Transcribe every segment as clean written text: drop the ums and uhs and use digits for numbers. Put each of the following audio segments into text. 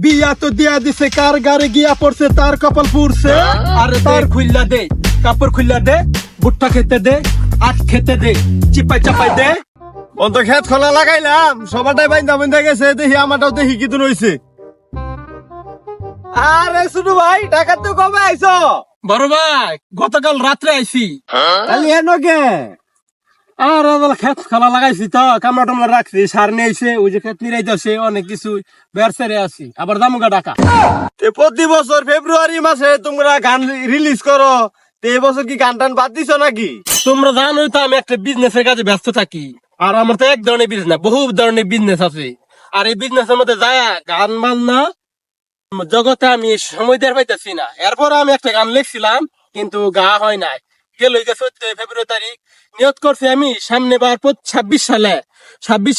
বিয়া তো দিয়া দিছে, কার গারে গিয়া পড়ছে তার কপাল পুড়ছে। আরে তার খুইল্লা দে, কাপড় খুইল্লা দে, ভুট্টা খেতে দে, আখ খেতে দে, চিপাই চাপাই দে। অন্ত খেত খোলা লাগাইলাম, সবাটাই বাইন্দা বাইন্দা গেছে, দেখি আমারটাও দেখি কি তো রইছে। আরে শুনু ভাই, টাকা তো কবে আইছো? বড় ভাই গতকাল রাত্রে আইছি। কালি এনো কে? আর খেত খালা লাগাইছি তো, কামলা টামলা রাখছি, সার নিয়ে আইছে, ওই যে খেত নিরাইতেছে, অনেক কিছু বেরসেরে আছি, আবার দামুগা টাকা। প্রতি বছর ফেব্রুয়ারি মাসে তোমরা গান রিলিজ করো, এই বছর কি গান টান বাদ দিছো নাকি? তোমরা জানোই তো আমি একটা বিজনেসের কাজে ব্যস্ত থাকি, আর আমার তো এক ধরনের বিজনেস না, বহু ধরনের বিজনেস আছে। আর এই বিজনেসের মধ্যে যায় গান বাজনা জগতে আমি সময় দেওয়ার পাইতেছি না। এরপর আমি একটা গান লিখছিলাম, কিন্তু গা হয় নাই। গেল 14 ফেব্রুয়ারি তারিখ নিয়ত করছি আমি সামনে বার 26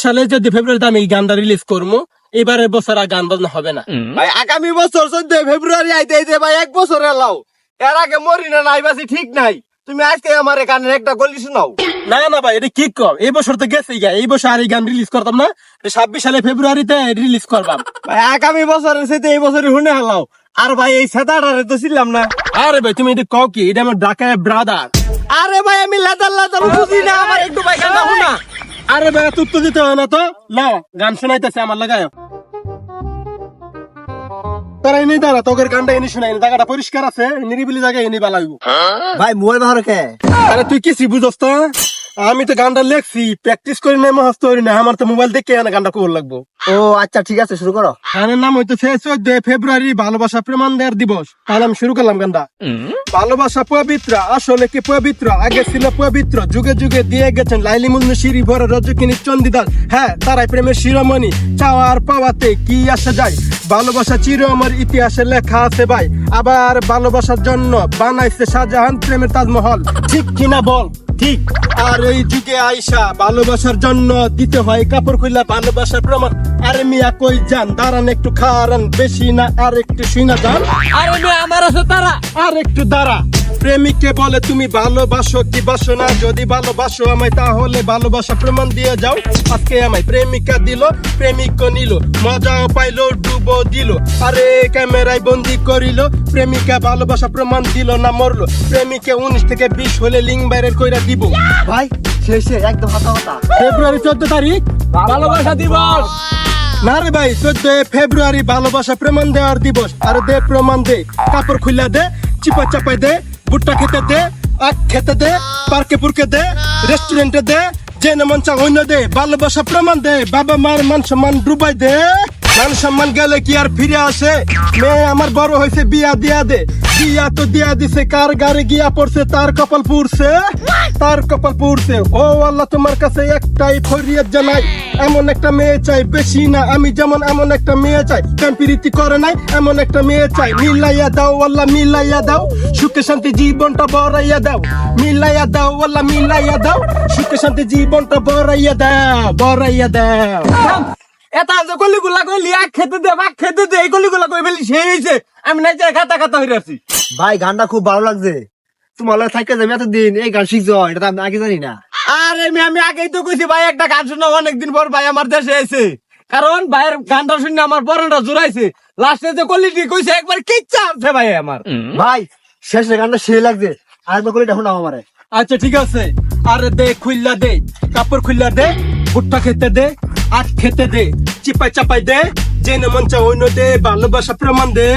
সালে যদি ফেব্রুয়ারিতে আমি এই গানটা রিলিজ করবো। এবারের বছর আর গান বাজনা হবে না ভাই। আগামী বছর 14 ফেব্রুয়ারি আইতে ভাই 1 বছর এলাও, এর আগে মরি না নাই বাসি ঠিক নাই। তুমি আজকে আমার গানের একটা গলি শোনাও। না না ভাই, এটা কি কম, এই বছর তো গেছে, এই বছর আর এই গান রিলিজ করতাম না। 26 সালে ফেব্রুয়ারিতে রিলিজ করবাম ভাই। আগামী বছরের সাথে এই বছরই শুনে হালাও। আর ভাই এই সেটারে তো ছিলাম না। আরে ভাই তুমি এটা কও কি, এটা আমার ঢাকায় ব্রাদার। আরে ভাই আমি লাদার বুঝি না, আমার একটু ভাই গান শোনা। আরে ভাই তুই তো দিতে হয় না তো, নাও গান শোনাইতেছে আমার লাগায়। তারা এনে দাঁড়া, তোর গানটা এনে শোনাই, জায়গাটা পরিষ্কার আছে, নিরিবিলি জায়গায় এনে বালাইব। ভাই মোবাইল ব্যবহার কে? আরে তুই কি বুঝস তো, আমি তো গানটা লেখছি, প্র্যাকটিস করি না, মহস্ত করি না, আমার তো মোবাইল দেখে গানটা কবর লাগবো। ও আচ্ছা ঠিক আছে, শুরু করো। গানের নাম হইতেছে 14 ফেব্রুয়ারি ভালোবাসা প্রমাণ দেওয়ার দিবস। তাহলে আমি শুরু করলাম গানটা। ভালোবাসা পবিত্র, আসলে কি পবিত্র, আগে ছিল পবিত্র, যুগে যুগে দিয়ে গেছেন লাইলি মুন্নু শিরি ভরে রজকিনী চন্দিদাস। হ্যাঁ তারাই প্রেমের শিরোমণি, চাওয়া আর পাওয়াতে কি আসা যায়। ভালোবাসা চির আমার ইতিহাসে লেখা আছে ভাই, আবার ভালোবাসার জন্য বানাইছে শাহজাহান প্রেমের তাজমহল। ঠিক কিনা বল? ঠিক। আর এই যুগে আইসা ভালোবাসার জন্য দিতে হয় কাপড় খুইলা ভালোবাসার প্রমাণ। আরে মিয়া কই যান, দাঁড়ান একটু খারান, বেশি না আর একটু শুনা যান। আরে মিয়া আমার আছে তারা, আর একটু দাঁড়া। প্রেমিককে বলে তুমি ভালোবাসো কি বাসো না, যদি ভালোবাসো আমায় তাহলে ভালোবাসা প্রমাণ দিয়ে যাও। আজকে আমায় প্রেমিকা দিল, প্রেমিক নিল, মজাও পাইলো, ডুবো দিল। আরে ক্যামেরায় বন্দি করিল, প্রেমিকা ভালোবাসা প্রমাণ দিল না মরলো। প্রেমিকে 19 থেকে 20 হলে লিঙ্ক বাইরের কইরা দিব। ভাই শেষে একদম হাতা হাতা। ফেব্রুয়ারি 14 তারিখ ভালোবাসা দিবস। না রে ভাই, 14 ফেব্রুয়ারি ভালোবাসা প্রমাণ দেওয়ার দিবস। আর দে প্রমাণ দে, কাপড় খুলে দে, চিপা চাপাই দে, ভুট্টা খেতে দে, আখ খেতে দে, পার্কে পুরকে দে, রেস্টুরেন্টে দে, যে না মন চা অন্য দে। ভালোবাসা প্রমাণ দে, বাবা মার মান সম্মান ডুবাই দে। মান সম্মান গেলে কি আর ফিরে আসে? মেয়ে আমার বড় হয়েছে, বিয়া দিয়া দে। বিয়া তো দিয়া দিছে, কার গারে গিয়া পড়ছে তার কপাল পুড়ছে, তার কপাল পুড়ছে। ও আল্লাহ তোমার কাছে একটাই ফরিয়াদ জানাই, এমন একটা মেয়ে চাই, বেশি না আমি যেমন এমন একটা মেয়ে চাই। প্রেমপ্রীতি করে নাই এমন একটা মেয়ে চাই। মিলাইয়া দাও আল্লাহ মিলাইয়া দাও, সুখে শান্তি জীবনটা বড়াইয়া দাও। মিলাইয়া দাও আল্লাহ মিলাইয়া দাও, সুখে শান্তি জীবনটা বড়াইয়া দাও, বড়াইয়া দাও। এটা যে কলিগুলা কইলি আখ খেতে দে, বাক খেতে দে, এই কলিগুলা কই ফেলি সেই হইছে। আমি নাই যাই খাতা খাতা হইরা আছি। ভাই গানটা খুব ভালো লাগছে, তোমার লাগে থাকতে যাবে এতদিন, এই গান শিখছো, এটা তো আমি আগে জানি না। আরে আমি আগেই তো কইছি ভাই, একটা গান শুনে অনেকদিন পর ভাই আমার দেশে এসে, কারণ ভাইয়ের গানটা শুনে আমার পরনটা জোরাইছে। লাস্টে যে কলিটি কইছে একবার কিচ্ছা আছে ভাই আমার। ভাই শেষে গানটা সেই লাগছে, আরেকবার করে দেখো না আমারে। আচ্ছা ঠিক আছে। আরে দে খুইল্লা দে, কাপড় খুইল্লা দে, ভুট্টা খেতে দে, আখ খেতে দে, চিপাই চাপাই দে, যে মন চা অন্য দে, ভালোবাসা প্রমাণ দে।